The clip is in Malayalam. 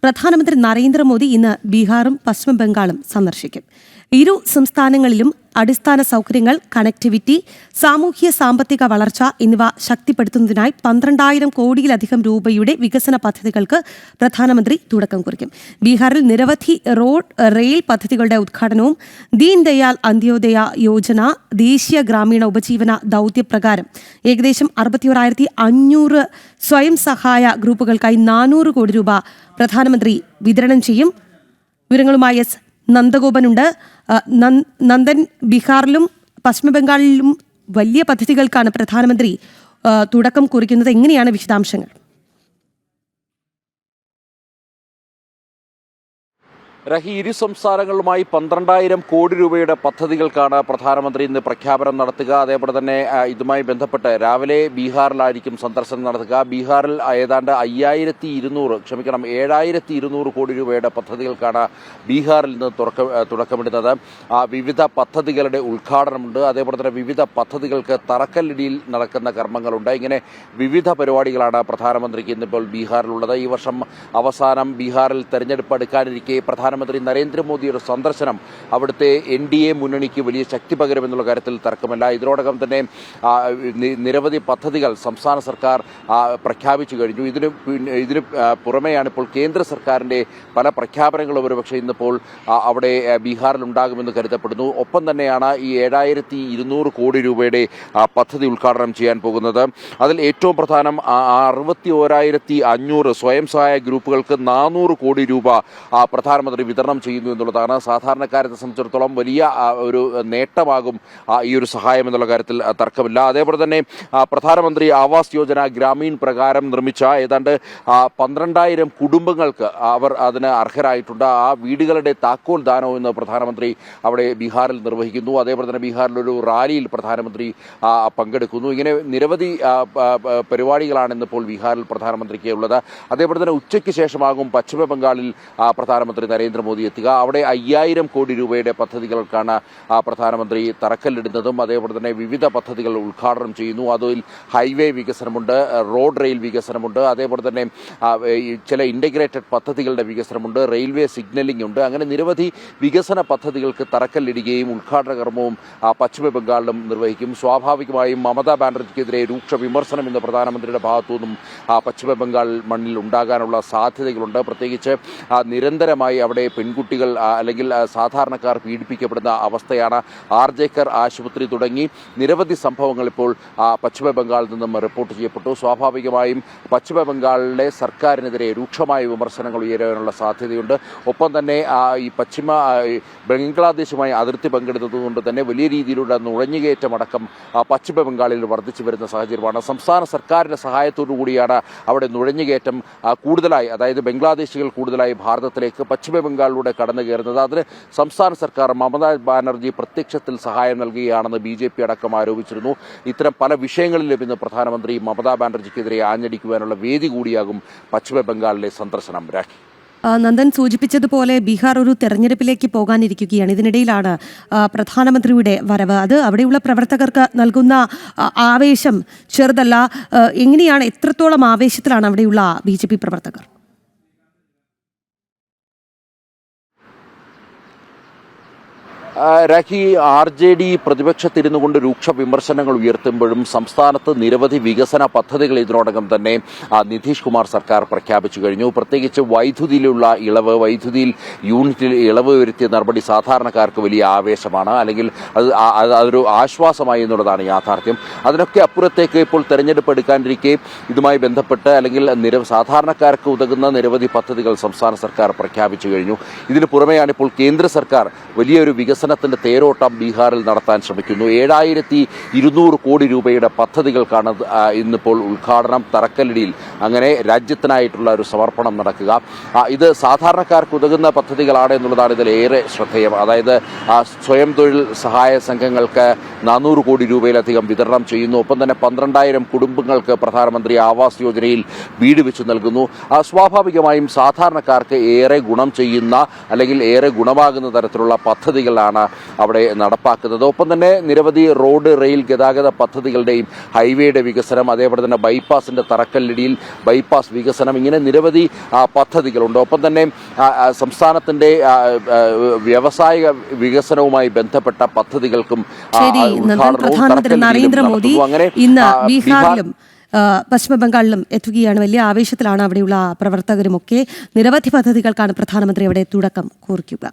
പ്രധാനമന്ത്രി നരേന്ദ്രമോദി ഇന്ന് ബീഹാറും പശ്ചിമ ബംഗാളും സന്ദർശിക്കും. ഇരു സംസ്ഥാനങ്ങളിലും അടിസ്ഥാന സൗകര്യങ്ങൾ, കണക്ടിവിറ്റി, സാമൂഹ്യ സാമ്പത്തിക വളർച്ച എന്നിവ ശക്തിപ്പെടുത്തുന്നതിനായി 12,000 കോടിയിലധികം രൂപയുടെ വികസന പദ്ധതികൾക്ക് പ്രധാനമന്ത്രി തുടക്കം കുറിക്കും. ബീഹാറിൽ നിരവധി റോഡ്, റെയിൽ പദ്ധതികളുടെ ഉദ്ഘാടനവും ദീൻ ദയാൽ അന്ത്യോദയ യോജന ദേശീയ ഗ്രാമീണ ഉപജീവന ദൌത്യപ്രകാരം ഏകദേശം 61,500 സ്വയം സഹായ ഗ്രൂപ്പുകൾക്കായി 400 കോടി രൂപ പ്രധാനമന്ത്രി വിതരണം ചെയ്യും. വിവരങ്ങളുമായി എസ് നന്ദഗോപനുണ്ട്. നന്ദൻ, ബീഹാറിലും പശ്ചിമ ബംഗാളിലും വലിയ പദ്ധതികൾക്കാണ് പ്രധാനമന്ത്രി തുടക്കം കുറിക്കുന്നത്. എങ്ങനെയാണ് വിശദാംശങ്ങൾ? രഹി, ഇരു സംസ്ഥാനങ്ങളുമായി 12,000 കോടി രൂപയുടെ പദ്ധതികൾക്കാണ് പ്രധാനമന്ത്രി ഇന്ന് പ്രഖ്യാപനം നടത്തുക. അതേപോലെ തന്നെ ഇതുമായി ബന്ധപ്പെട്ട് രാവിലെ ബീഹാറിലായിരിക്കും സന്ദർശനം നടത്തുക. ബീഹാറിൽ ഏതാണ്ട് 7,200 കോടി രൂപയുടെ പദ്ധതികൾക്കാണ് ബീഹാറിൽ നിന്ന് തുടക്കമിടുന്നത്. വിവിധ പദ്ധതികളുടെ ഉദ്ഘാടനമുണ്ട്. അതേപോലെ തന്നെ വിവിധ പദ്ധതികൾക്ക് തറക്കല്ലിടിയിൽ നടക്കുന്ന കർമ്മങ്ങളുണ്ട്. ഇങ്ങനെ വിവിധ പരിപാടികളാണ് പ്രധാനമന്ത്രിക്ക് ഇന്നിപ്പോൾ ബീഹാറിലുള്ളത്. ഈ വർഷം അവസാനം ബീഹാറിൽ തെരഞ്ഞെടുപ്പ് അടുക്കാനിരിക്കെ പ്രധാനമന്ത്രി നരേന്ദ്രമോദിയുടെ സന്ദർശനം അവിടുത്തെ NDA മുന്നണിക്ക് വലിയ ശക്തി പകരുമെന്നുള്ള കാര്യത്തിൽ തർക്കമില്ല. ഇതിനോടകം തന്നെ നിരവധി പദ്ധതികൾ സംസ്ഥാന സർക്കാർ പ്രഖ്യാപിച്ചു കഴിഞ്ഞു. ഇതിന് പുറമെയാണ് ഇപ്പോൾ കേന്ദ്ര സർക്കാരിൻ്റെ പല പ്രഖ്യാപനങ്ങളും ഒരുപക്ഷെ ഇന്നിപ്പോൾ അവിടെ ബീഹാറിൽ ഉണ്ടാകുമെന്ന് കരുതപ്പെടുന്നു. ഒപ്പം തന്നെയാണ് ഈ 7,200 കോടി രൂപയുടെ പദ്ധതി ഉദ്ഘാടനം ചെയ്യാൻ പോകുന്നത്. അതിൽ ഏറ്റവും പ്രധാനം 61,500 സ്വയം സഹായ ഗ്രൂപ്പുകൾക്ക് 400 കോടി രൂപ പ്രധാനമന്ത്രി വിതരണം ചെയ്യുന്നു എന്നുള്ളതാണ്. സാധാരണക്കാരെ സംബന്ധിച്ചിടത്തോളം വലിയ ഒരു നേട്ടമാകും ഈ ഒരു സഹായം എന്നുള്ള കാര്യത്തിൽ തർക്കമില്ല. അതേപോലെ തന്നെ പ്രധാനമന്ത്രി ആവാസ് യോജന ഗ്രാമീൺ പ്രകാരം നിർമ്മിച്ച ഏതാണ്ട് 12,000 കുടുംബങ്ങൾക്ക് അവർ അതിന് അർഹരായിട്ടുണ്ട്. ആ വീടുകളുടെ താക്കോൽ ദാനവും ഇന്ന് പ്രധാനമന്ത്രി അവിടെ ബീഹാറിൽ നിർവഹിക്കുന്നു. അതേപോലെ തന്നെ ബീഹാറിലൊരു റാലിയിൽ പ്രധാനമന്ത്രി പങ്കെടുക്കുന്നു. ഇങ്ങനെ നിരവധി പരിപാടികളാണ് ഇന്നിപ്പോൾ ബീഹാറിൽ പ്രധാനമന്ത്രിക്ക് ഉള്ളത്. അതേപോലെ തന്നെ ഉച്ചയ്ക്ക് ശേഷമാകും പശ്ചിമ ബംഗാളിൽ പ്രധാനമന്ത്രി നരേന്ദ്രമോദി എത്തുക. അവിടെ 5,000 കോടി രൂപയുടെ പദ്ധതികൾക്കാണ് പ്രധാനമന്ത്രി തറക്കല്ലിടുന്നതും അതേപോലെ തന്നെ വിവിധ പദ്ധതികൾ ഉദ്ഘാടനം ചെയ്യുന്നു. അതിൽ ഹൈവേ വികസനമുണ്ട്, റോഡ് റെയിൽ വികസനമുണ്ട്, അതേപോലെ തന്നെ ചില ഇൻ്റഗ്രേറ്റഡ് പദ്ധതികളുടെ വികസനമുണ്ട്, റെയിൽവേ സിഗ്നലിംഗ് ഉണ്ട്. അങ്ങനെ നിരവധി വികസന പദ്ധതികൾക്ക് തറക്കല്ലിടുകയും ഉദ്ഘാടന കർമ്മവും പശ്ചിമ ബംഗാളിലും നിർവഹിക്കും. സ്വാഭാവികമായും മമതാ ബാനർജിക്കെതിരെ രൂക്ഷ വിമർശനം ഇന്ന് പ്രധാനമന്ത്രിയുടെ ഭാഗത്തു നിന്നും പശ്ചിമ ബംഗാൾ മണ്ണിൽ ഉണ്ടാകാനുള്ള സാധ്യതകളുണ്ട്. പ്രത്യേകിച്ച് നിരന്തരമായി അവിടെ പെൺകുട്ടികൾ അല്ലെങ്കിൽ സാധാരണക്കാർ പീഡിപ്പിക്കപ്പെടുന്ന അവസ്ഥയാണ്. ആർജേക്കർ ആശുപത്രി തുടങ്ങി നിരവധി സംഭവങ്ങൾ ഇപ്പോൾ പശ്ചിമ ബംഗാളിൽ നിന്നും റിപ്പോർട്ട് ചെയ്യപ്പെട്ടു. സ്വാഭാവികമായും പശ്ചിമ ബംഗാളിലെ സർക്കാരിനെതിരെ രൂക്ഷമായ വിമർശനങ്ങൾ ഉയരാനുള്ള സാധ്യതയുണ്ട്. ഒപ്പം തന്നെ ഈ ബംഗ്ലാദേശുമായി അതിർത്തി പങ്കിടുന്നതുകൊണ്ട് തന്നെ വലിയ രീതിയിലുള്ള നുഴഞ്ഞുകയറ്റമടക്കം പശ്ചിമ ബംഗാളിൽ വർദ്ധിച്ചു വരുന്ന സാഹചര്യമാണ്. സംസ്ഥാന സർക്കാരിൻ്റെ സഹായത്തോടു കൂടിയാണ് അവിടെ നുഴഞ്ഞുകയറ്റം കൂടുതലായി, അതായത് ബംഗ്ലാദേശികൾ കൂടുതലായി ഭാരതത്തിലേക്ക് പശ്ചിമ ബംഗാളിലൂടെ കടന്നു കയറുന്നത്. അതിന് സംസ്ഥാന സർക്കാർ മമതാ ബാനർജി പ്രത്യക്ഷത്തിൽ സഹായം നൽകുകയാണെന്ന് BJP അടക്കം ആരോപിച്ചിരുന്നു. ഇത്തരം പല വിഷയങ്ങളിലും ഇന്ന് പ്രധാനമന്ത്രി മമതാ ബാനർജിക്കെതിരെ ആഞ്ഞടിക്കുവാനുള്ള വേദി കൂടിയാകും പശ്ചിമ ബംഗാളിലെ സന്ദർശനം. നന്ദൻ സൂചിപ്പിച്ചതുപോലെ ബീഹാർ ഒരു തെരഞ്ഞെടുപ്പിലേക്ക് പോകാനിരിക്കുകയാണ്. ഇതിനിടയിലാണ് പ്രധാനമന്ത്രിയുടെ വരവ്. അത് അവിടെയുള്ള പ്രവർത്തകർക്ക് നൽകുന്ന ആവേശം ചെറുതല്ല. എങ്ങനെയാണ്, എത്രത്തോളം ആവേശത്തിലാണ് അവിടെയുള്ള BJP പ്രവർത്തകർ? രാഖി, RJD പ്രതിപക്ഷത്തിരുന്നു കൊണ്ട് രൂക്ഷ വിമർശനങ്ങൾ ഉയർത്തുമ്പോഴും സംസ്ഥാനത്ത് നിരവധി വികസന പദ്ധതികൾ ഇതിനോടകം തന്നെ നിതീഷ് കുമാർ സർക്കാർ പ്രഖ്യാപിച്ചു കഴിഞ്ഞു. പ്രത്യേകിച്ച് വൈദ്യുതിയിലുള്ള ഇളവ്, വൈദ്യുതിയിൽ യൂണിറ്റിൽ ഇളവ് വരുത്തിയ നടപടി സാധാരണക്കാർക്ക് വലിയ ആവേശമാണ്, അല്ലെങ്കിൽ അതൊരു ആശ്വാസമായി എന്നുള്ളതാണ് യാഥാർത്ഥ്യം. അതിനൊക്കെ അപ്പുറത്തേക്ക് ഇപ്പോൾ തെരഞ്ഞെടുപ്പ് എടുക്കാനിരിക്കെ ഇതുമായി ബന്ധപ്പെട്ട് അല്ലെങ്കിൽ സാധാരണക്കാർക്ക് ഉതകുന്ന നിരവധി പദ്ധതികൾ സംസ്ഥാന സർക്കാർ പ്രഖ്യാപിച്ചു കഴിഞ്ഞു. ഇതിന് പുറമെയാണ് ഇപ്പോൾ കേന്ദ്ര സർക്കാർ വലിയൊരു വികസനത്തിന്റെ തേരോട്ടം ബീഹാറിൽ നടത്താൻ ശ്രമിക്കുന്നു. 7,200 കോടി രൂപയുടെ പദ്ധതികൾക്കാണ് ഇന്നിപ്പോൾ ഉദ്ഘാടനം, തറക്കല്ലിടിയിൽ അങ്ങനെ രാജ്യത്തിനായിട്ടുള്ള ഒരു സമർപ്പണം നടക്കുക. ഇത് സാധാരണക്കാർക്ക് ഉതകുന്ന പദ്ധതികളാണ് എന്നുള്ളതാണ് ഇതിലേറെ ശ്രദ്ധേയം. അതായത് സ്വയം തൊഴിൽ സഹായ സംഘങ്ങൾക്ക് 400 കോടി രൂപയിലധികം വിതരണം ചെയ്യുന്നു. ഒപ്പം തന്നെ 12,000 കുടുംബങ്ങൾക്ക് പ്രധാനമന്ത്രി ആവാസ് യോജനയിൽ വീട് വെച്ച് നൽകുന്നു. സ്വാഭാവികമായും സാധാരണക്കാർക്ക് ഏറെ ഗുണം ചെയ്യുന്ന അല്ലെങ്കിൽ ഏറെ ഗുണമാകുന്ന തരത്തിലുള്ള പദ്ധതികളാണ് പദ്ധതികളാണ് അവിടെ നടപ്പാക്കുന്നത്. ഒപ്പം തന്നെ നിരവധി റോഡ്, റെയിൽ ഗതാഗത പദ്ധതികളുടെയും ഹൈവേയുടെ വികസനം, അതേപോലെ തന്നെ ബൈപ്പാസിന്റെ തറക്കല്ലിടിയിൽ ബൈപ്പാസ് വികസനം, ഇങ്ങനെ നിരവധി പദ്ധതികളുണ്ട്. ഒപ്പം തന്നെ സംസ്ഥാനത്തിന്റെ വ്യവസായിക വികസനവുമായി ബന്ധപ്പെട്ട പദ്ധതികൾക്കും പ്രധാനമന്ത്രി നരേന്ദ്രമോദി ഇന്ന് ബീഹാറിലും പശ്ചിമ ബംഗാളിലും എത്തുകയാണ്. വലിയ ആവേശത്തിലാണ് അവിടെയുള്ള പ്രവർത്തകരുമൊക്കെ. നിരവധി പദ്ധതികൾക്കാണ് പ്രധാനമന്ത്രി അവിടെ തുടക്കം കുറിക്കുക.